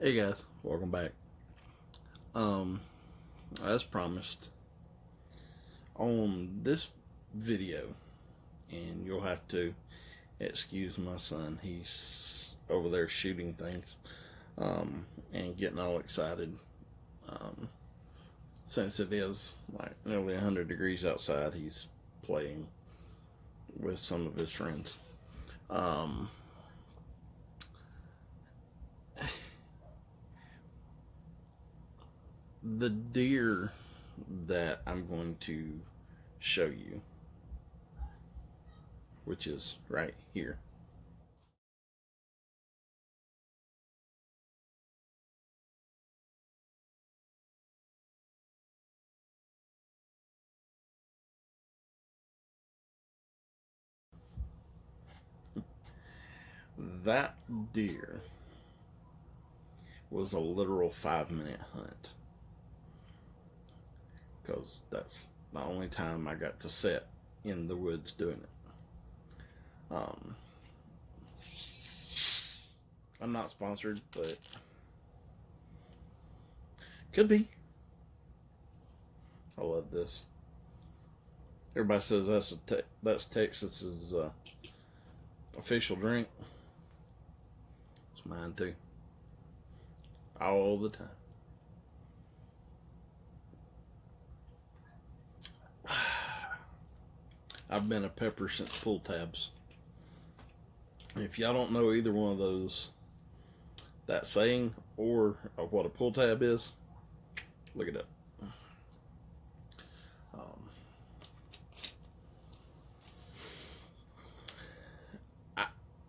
Hey guys, welcome back. As promised, on this video, and you'll have to excuse my son, he's over there shooting things, and getting all excited, since it is like nearly 100 degrees outside. He's playing with some of his friends. The deer that I'm going to show you, which is right here, that deer was a literal 5-minute hunt, because that's the only time I got to sit in the woods doing it. I'm not sponsored, but could be. I love this. Everybody says that's Texas's official drink. It's mine too. All the time. I've been a pepper since pull tabs. If y'all don't know either one of those, that saying, or what a pull tab is, look it up.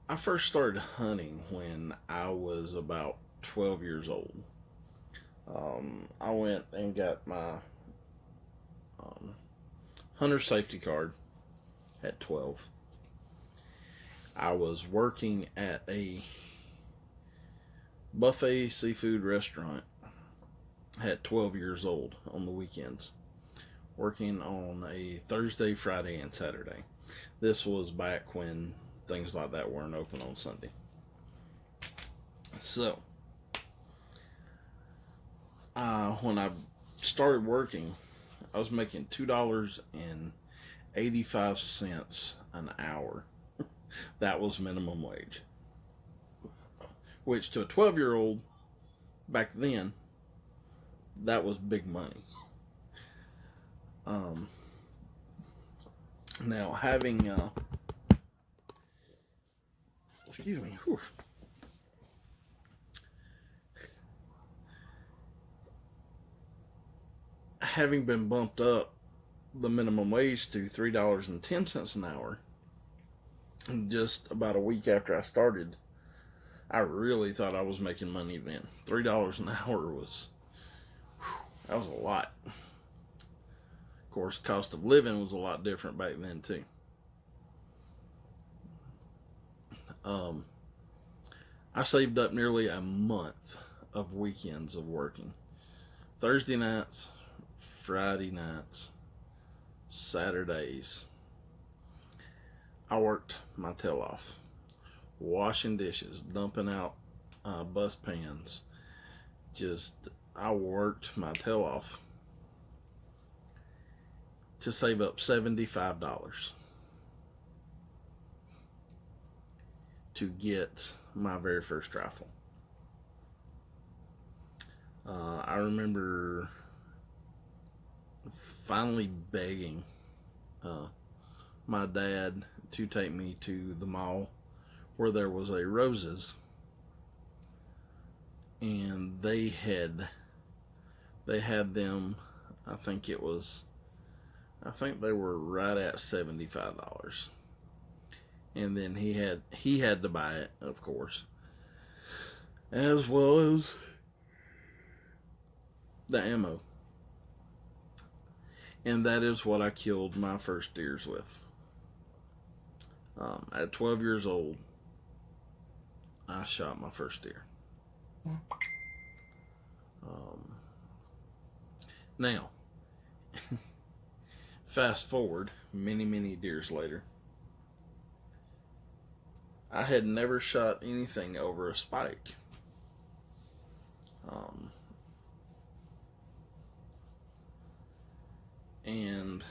I first started hunting when I was about 12 years old. I went and got my hunter safety card at 12. I was working at a buffet seafood restaurant at 12 years old on the weekends, working on a Thursday, Friday, and Saturday. This was back when things like that weren't open on Sunday. So, when I started working, I was making $2.85 an hour. That was minimum wage, which to a 12-year-old back then, that was big money. Now having excuse me, whew. Having been bumped up the minimum wage to $3.10 an hour just about a week after I started, I really thought I was making money then. $3 an hour was, that was a lot. Of course, cost of living was a lot different back then too. I saved up nearly a month of weekends of working. Thursday nights, Friday nights, Saturdays, I worked my tail off, washing dishes, dumping out bus pans. I worked my tail off to save up $75 to get my very first rifle. I remember finally begging my dad to take me to the mall where there was a Rose's, and they had them. I think they were right at $75, and then he had to buy it, of course, as well as the ammo. And that is what I killed my first deers with. At 12 years old, I shot my first deer. Now, fast forward many deers later, I had never shot anything over a spike. Um, and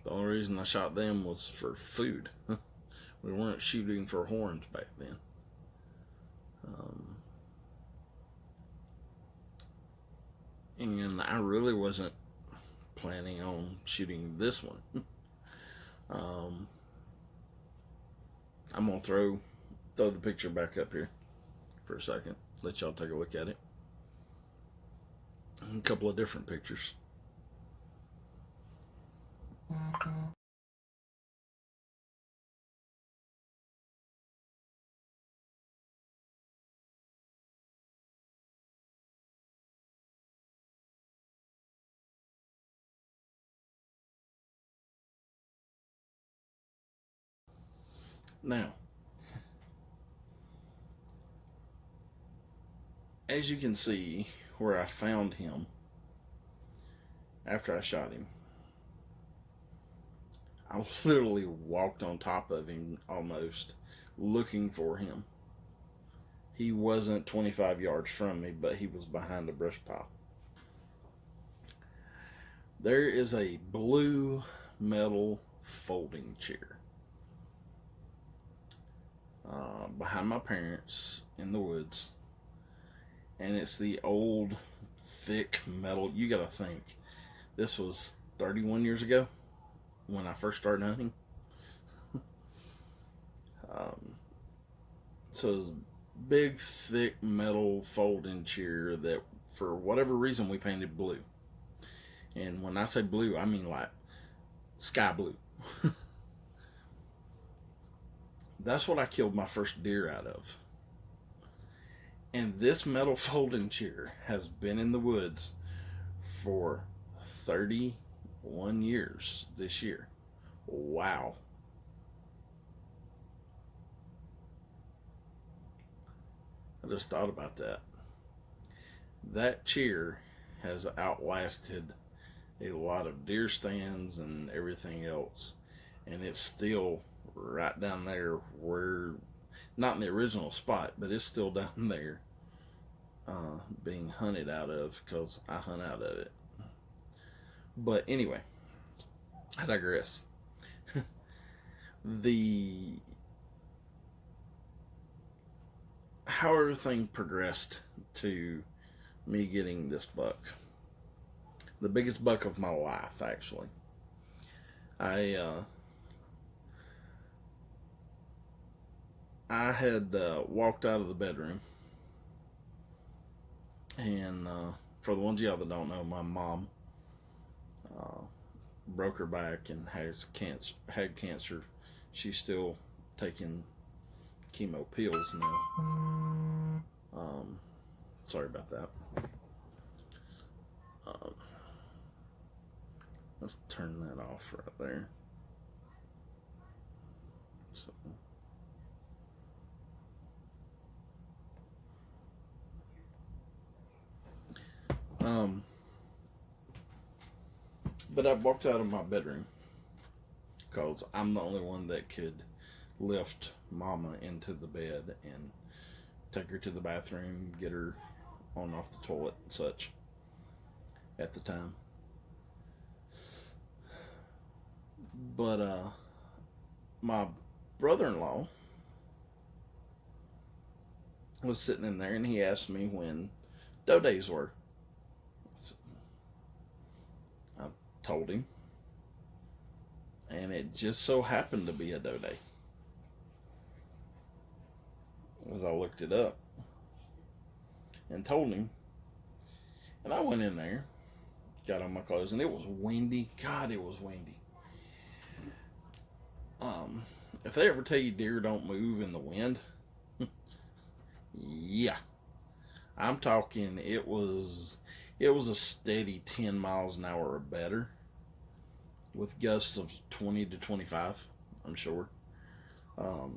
the only reason I shot them was for food. We weren't shooting for horns back then. And I really wasn't planning on shooting this one. I'm gonna throw the picture back up here for a second. Let y'all take a look at it. A couple of different pictures. Now, as you can see where I found him after I shot him, I literally walked on top of him almost looking for him. He wasn't 25 yards from me, but he was behind a brush pile. There is a blue metal folding chair behind my parents in the woods, and it's the old thick metal. You gotta think, this was 31 years ago when I first started hunting. So it's a big thick metal folding chair that for whatever reason we painted blue. And when I say blue, I mean like sky blue. That's what I killed my first deer out of. And this metal folding chair has been in the woods for 31 years this year. Wow. I just thought about that. That chair has outlasted a lot of deer stands and everything else. And it's still right down there where, not in the original spot, but it's still down there being hunted out of because I hunt out of it. But anyway, I digress. How everything progressed to me getting this buck, the biggest buck of my life, actually. I had walked out of the bedroom, and for the ones of y'all that don't know, my mom broke her back and had cancer. She's still taking chemo pills now. Sorry about that. Let's turn that off right there. So, but I walked out of my bedroom because I'm the only one that could lift Mama into the bed and take her to the bathroom, get her on off the toilet and such at the time. But my brother-in-law was sitting in there, and he asked me when doe days were. I told him, and it just so happened to be a doe day, as I looked it up and told him. And I went in there, got on my clothes, and it was windy. God, it was windy. If they ever tell you deer don't move in the wind, yeah, I'm talking. It was a steady 10 miles an hour or better, with gusts of 20 to 25. I'm sure. I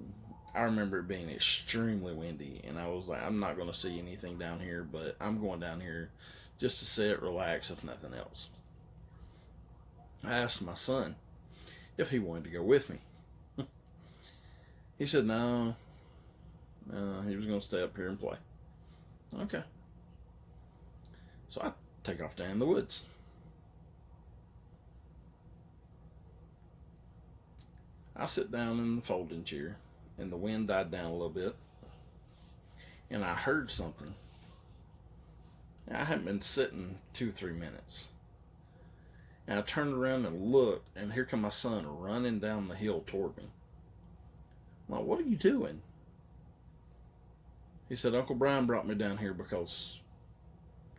remember it being extremely windy, and I was like, I'm not going to see anything down here, but I'm going down here just to sit, relax, if nothing else. I asked my son if he wanted to go with me. He said no, he was going to stay up here and play. Okay. So I take off down in the woods. I sit down in the folding chair, and the wind died down a little bit, and I heard something. I hadn't been sitting 2 or 3 minutes. And I turned around and looked, and here come my son running down the hill toward me. I'm like, what are you doing? He said, Uncle Brian brought me down here because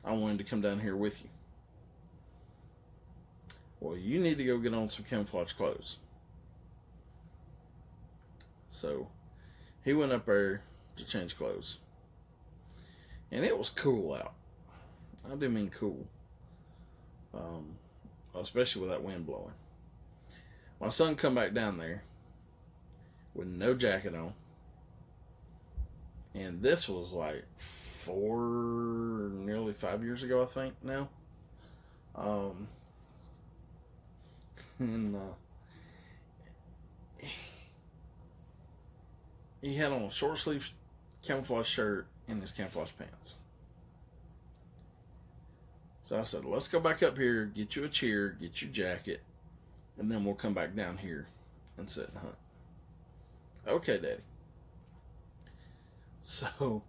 I wanted to come down here with you. Well, you need to go get on some camouflage clothes. So he went up there to change clothes. And it was cool out. I do mean cool. Especially with that wind blowing. My son come back down there with no jacket on. And this was like nearly 5 years ago, I think now. And he had on a short sleeve camouflage shirt and his camouflage pants. So I said, let's go back up here, get you a chair, get your jacket, and then we'll come back down here and sit and hunt. Okay, Daddy. So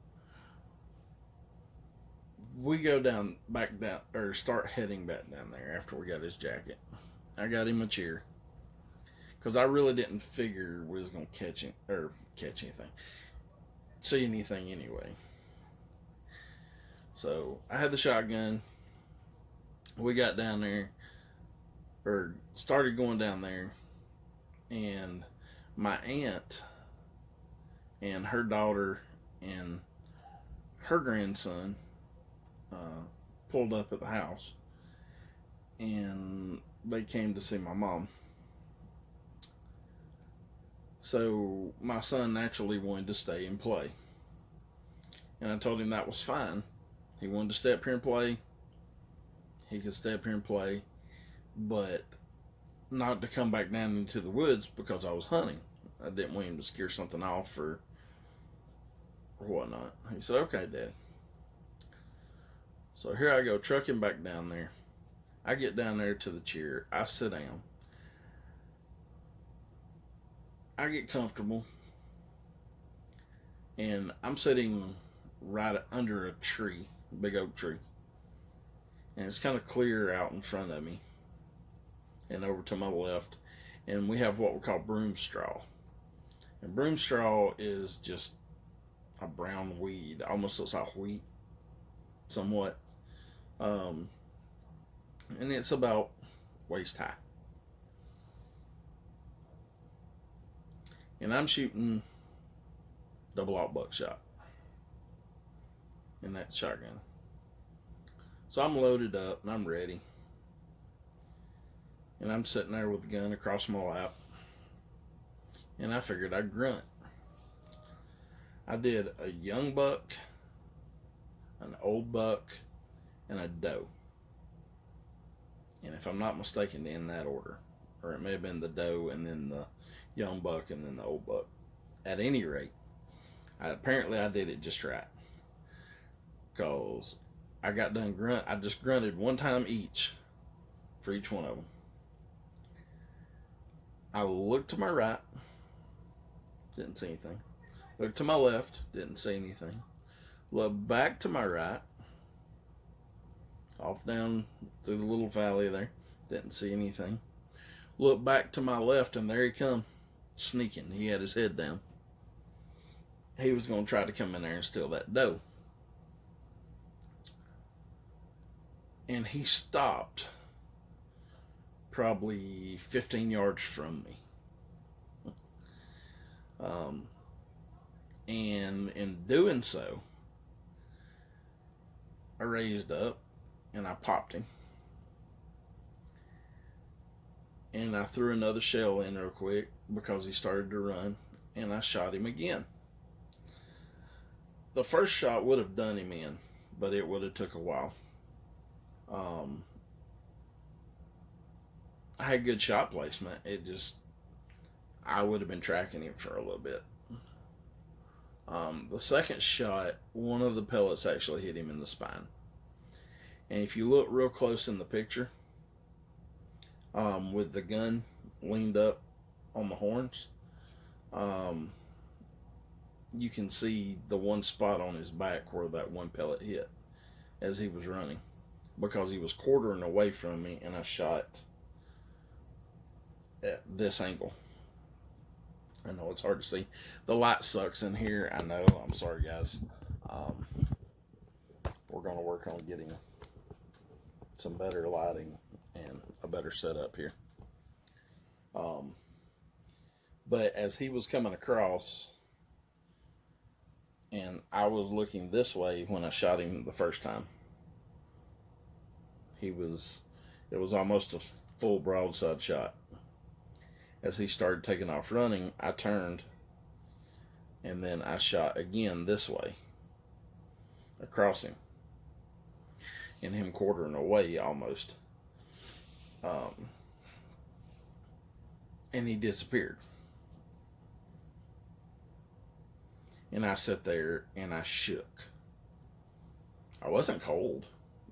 we go back down, or start heading back down there after we got his jacket. I got him a chair because I really didn't figure we was gonna catch anything, see anything anyway. So I had the shotgun. We got down there, or started going down there, and my aunt and her daughter and her grandson pulled up at the house, and they came to see my mom. So my son naturally wanted to stay and play, and I told him that was fine. He wanted to stay up here and play. He could stay up here and play, but not to come back down into the woods because I was hunting. I didn't want him to scare something off or whatnot. He said, okay, Dad. So here I go, trucking back down there. I get down there to the chair. I sit down. I get comfortable. And I'm sitting right under a tree, big oak tree. And it's kind of clear out in front of me and over to my left. And we have what we call broom straw. And broom straw is just a brown weed. Almost looks like wheat, somewhat. And it's about waist high. And I'm shooting double-aught buckshot in that shotgun. So I'm loaded up and I'm ready. And I'm sitting there with the gun across my lap. And I figured I'd grunt. I did a young buck, an old buck, and a doe. And if I'm not mistaken, in that order. Or it may have been the doe and then the young buck and then the old buck. At any rate, apparently I did it just right. Because I got done grunt. I just grunted one time each for each one of them. I looked to my right, didn't see anything. Looked to my left, didn't see anything. Looked back to my right, off down through the little valley there, didn't see anything. Looked back to my left, and there he come, sneaking. He had his head down. He was going to try to come in there and steal that doe. And he stopped probably 15 yards from me. And in doing so, I raised up and I popped him. And I threw another shell in real quick because he started to run, and I shot him again. The first shot would have done him in, but it would have took a while. I had good shot placement. I would have been tracking him for a little bit. The second shot, one of the pellets actually hit him in the spine. And if you look real close in the picture, with the gun leaned up on the horns, you can see the one spot on his back where that one pellet hit as he was running, because he was quartering away from me and I shot at this angle. I know it's hard to see. The light sucks in here. I know. I'm sorry, guys. We're going to work on getting some better lighting and a better setup here. But as he was coming across, and I was looking this way when I shot him the first time, it was almost a full broadside shot. As he started taking off running, I turned, and then I shot again this way across him, and him quartering away almost, and he disappeared. And I sat there and I shook. I wasn't cold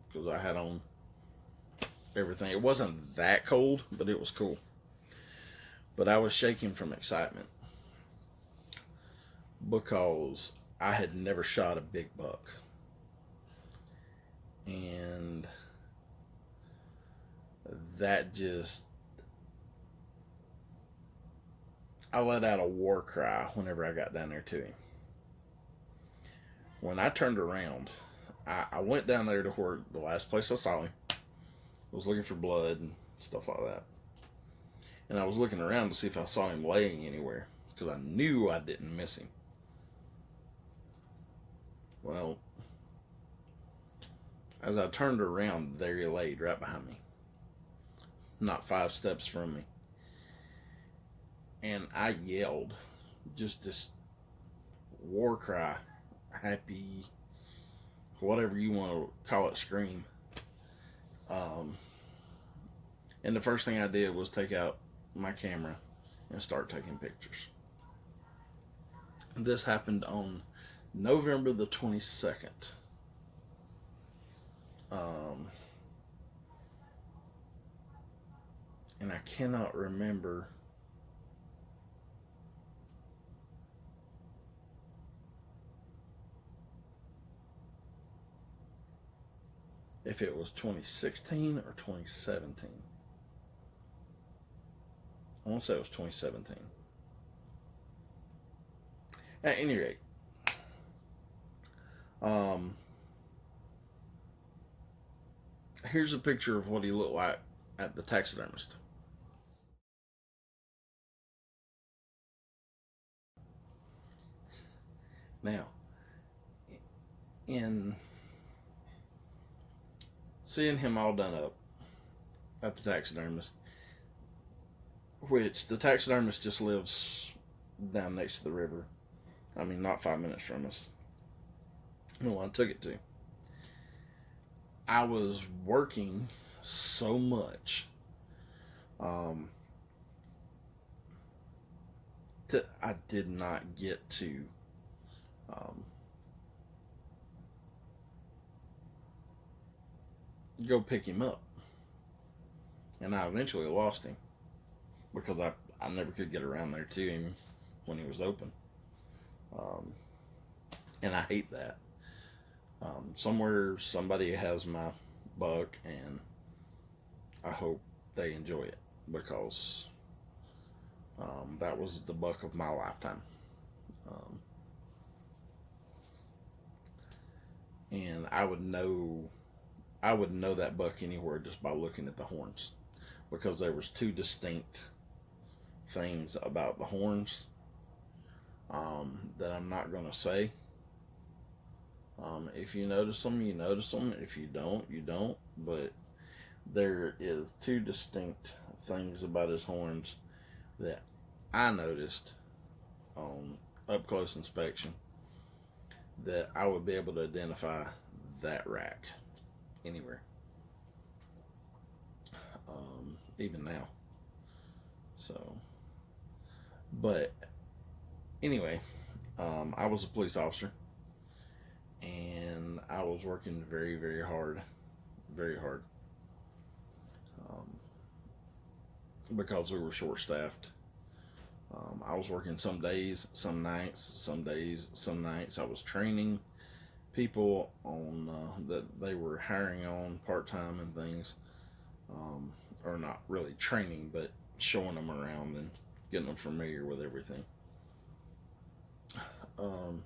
because I had on everything. It wasn't that cold, but it was cool. But I was shaking from excitement because I had never shot a big buck. And that just, I let out a war cry whenever I got down there to him. When I turned around, I went down there to where the last place I saw him. I was looking for blood and stuff like that. And I was looking around to see if I saw him laying anywhere, because I knew I didn't miss him. Well, as I turned around, there he laid right behind me, not 5 steps from me. And I yelled, just this war cry, happy, whatever you want to call it, scream. And the first thing I did was take out my camera and start taking pictures. This happened on November the 22nd. And I cannot remember if it was 2016 or 2017. I want to say it was 2017. At any rate, here's a picture of what he looked like at the taxidermist. Now, in seeing him all done up at the taxidermist, which the taxidermist just lives down next to the river. I mean, not 5 minutes from us. No, I took it to. I was working so much that I did not get to go pick him up. And I eventually lost him, because I never could get around there to him when he was open. And I hate that. Somewhere somebody has my buck, and I hope they enjoy it, because that was the buck of my lifetime. And I would know that buck anywhere just by looking at the horns, because there was 2 distinct things about the horns that I'm not going to say. If you notice them, you notice them. If you don't, you don't. But there is 2 distinct things about his horns that I noticed on up close inspection, that I would be able to identify that rack anywhere, even now. So, but anyway, I was a police officer, and I was working very, very hard, very hard, um, because we were short staffed. I was working some days, some nights, some days, some nights. I was training people on that they were hiring on part time and things, or not really training, but showing them around and getting them familiar with everything. Um,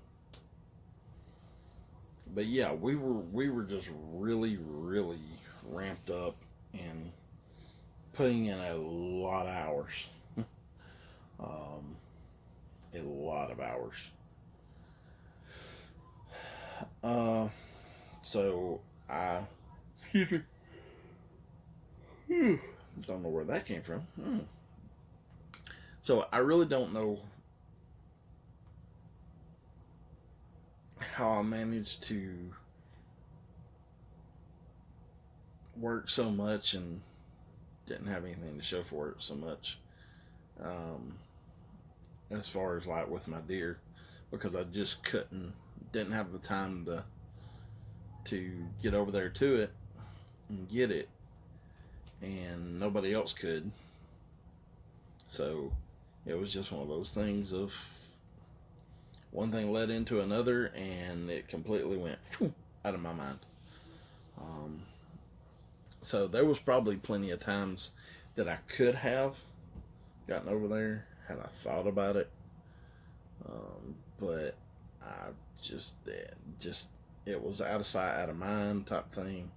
but yeah, we were just really, really ramped up and putting in a lot of hours. um, a lot of hours. Uh, so I, excuse me, don't know where that came from. So I really don't know how I managed to work so much and didn't have anything to show for it so much. Um, as far as like with my deer, because I just didn't have the time to get over there to it and get it, and nobody else could. So it was just one of those things of one thing led into another, and it completely went out of my mind. Um, so there was probably plenty of times that I could have gotten over there had I thought about it, but I just it was out of sight, out of mind type thing,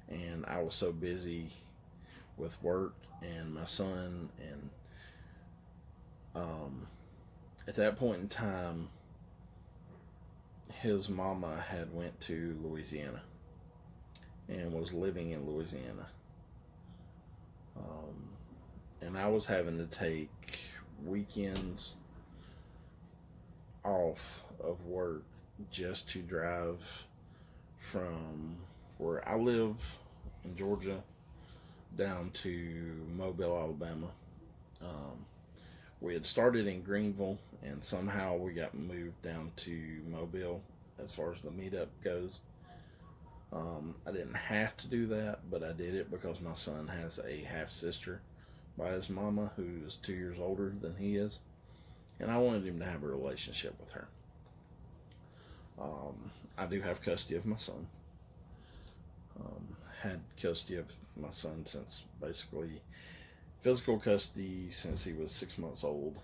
and I was so busy with work and my son, and at that point in time, his mama had went to Louisiana and was living in Louisiana, and I was having to take weekends off of work just to drive from where I live in Georgia down to Mobile, Alabama. We had started in Greenville, and somehow we got moved down to Mobile as far as the meetup goes. I didn't have to do that, but I did it because my son has a half sister by his mama who is 2 years older than he is, and I wanted him to have a relationship with her. I do have custody of my son. Had custody of my son since basically physical custody since he was 6 months old,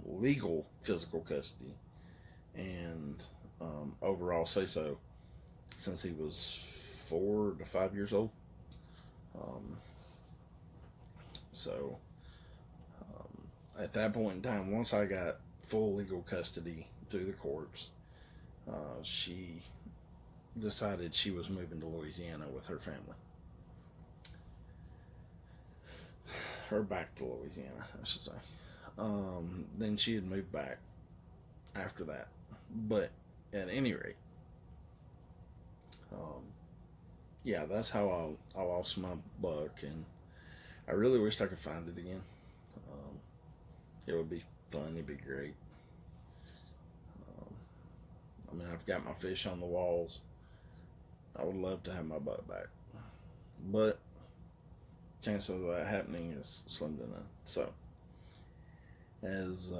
legal physical custody, and overall say so since he was 4 to 5 years old. So at that point in time, once I got full legal custody through the courts, she decided she was moving to Louisiana with her family. Or back to Louisiana, I should say. Then she had moved back after that. But at any rate, yeah, that's how I lost my buck, and I really wished I could find it again. It would be fun, it'd be great. I mean, I've got my fish on the walls. I would love to have my buck back, but chance of that happening is slim to none. So, as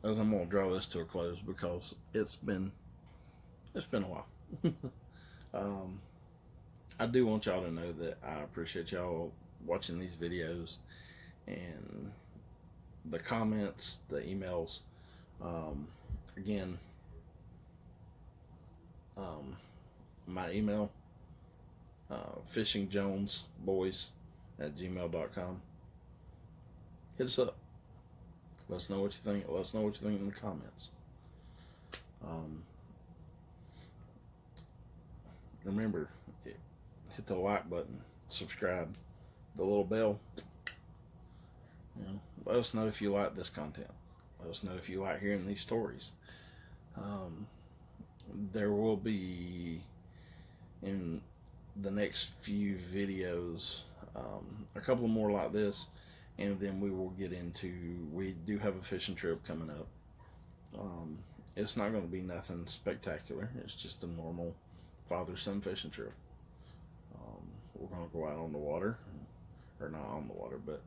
I'm gonna draw this to a close because it's been a while. I do want y'all to know that I appreciate y'all watching these videos and the comments, the emails. Again, my email, FishingJonesboys@gmail.com. Hit us up. Let us know what you think. Let us know what you think in the comments. Remember, hit the like button, subscribe, the little bell. Let us know if you like this content. Let us know if you like hearing these stories. There will be, in the next few videos, a couple more like this, and then we will get into, we do have a fishing trip coming up. It's not going to be nothing spectacular. It's just a normal father-son fishing trip. We're going to go out on the water, or not on the water, but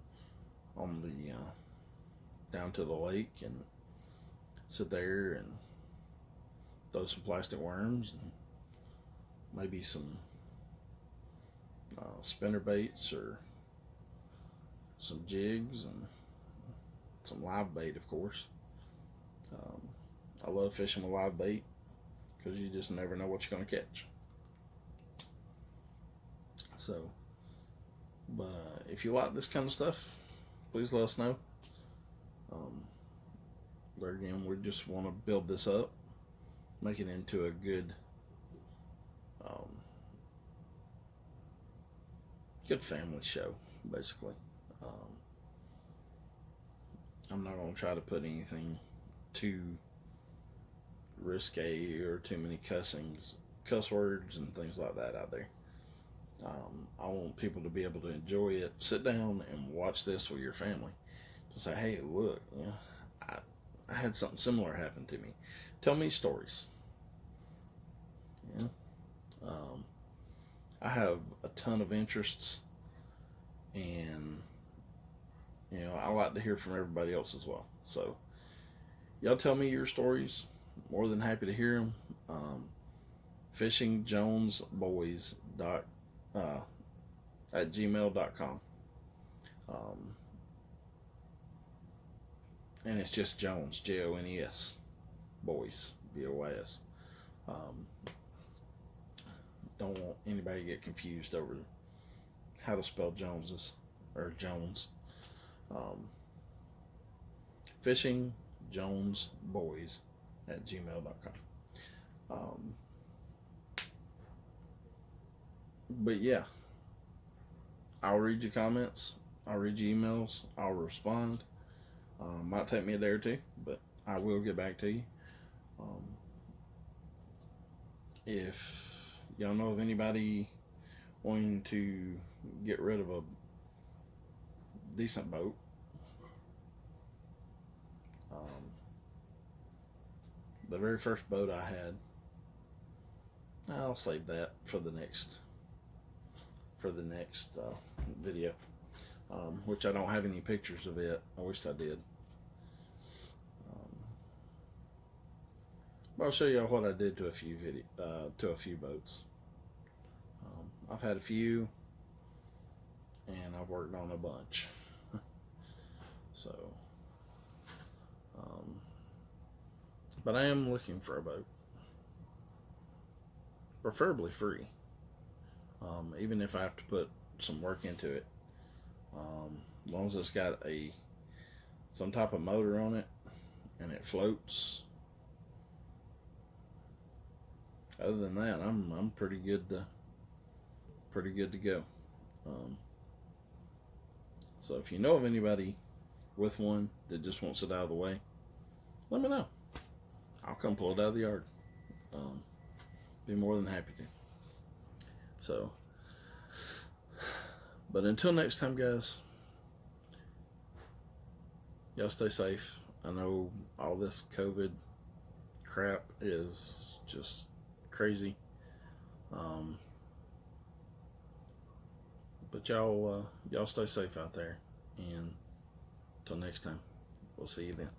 on the down to the lake and sit there and throw some plastic worms and maybe some spinner baits or some jigs and some live bait, of course. I love fishing with live bait because you just never know what you're going to catch. So, but if you like this kind of stuff, please let us know. There again, we just want to build this up, make it into a good, good family show, basically. I'm not going to try to put anything too risque or too many cuss words and things like that out there. I want people to be able to enjoy it, sit down and watch this with your family. To say, hey, look, you know, I had something similar happen to me. Tell me stories. Yeah. I have a ton of interests, and you know, I like to hear from everybody else as well. So, y'all tell me your stories. More than happy to hear them. FishingJonesboys at gmail.com. And it's just Jones, Jones, boys, BOYS. Don't want anybody to get confused over how to spell Joneses or Jones. FishingJonesboys at gmail.com. But yeah, I'll read your comments, I'll read your emails, I'll respond. Might take me a day or two, but I will get back to you. If y'all know of anybody wanting to get rid of a decent boat, the very first boat I had, I'll save that for the next video, which I don't have any pictures of it. I wished I did. But I'll show y'all what I did to a few boats. I've had a few, and I've worked on a bunch. So, but I am looking for a boat, preferably free. Even if I have to put some work into it, as long as it's got some type of motor on it and it floats. Other than that, I'm pretty good to go. So if you know of anybody with one that just wants it out of the way, let me know. I'll come pull it out of the yard. Be more than happy to. So, but until next time, guys, y'all stay safe. I know all this COVID crap is just crazy. But y'all stay safe out there, and until next time, we'll see you then.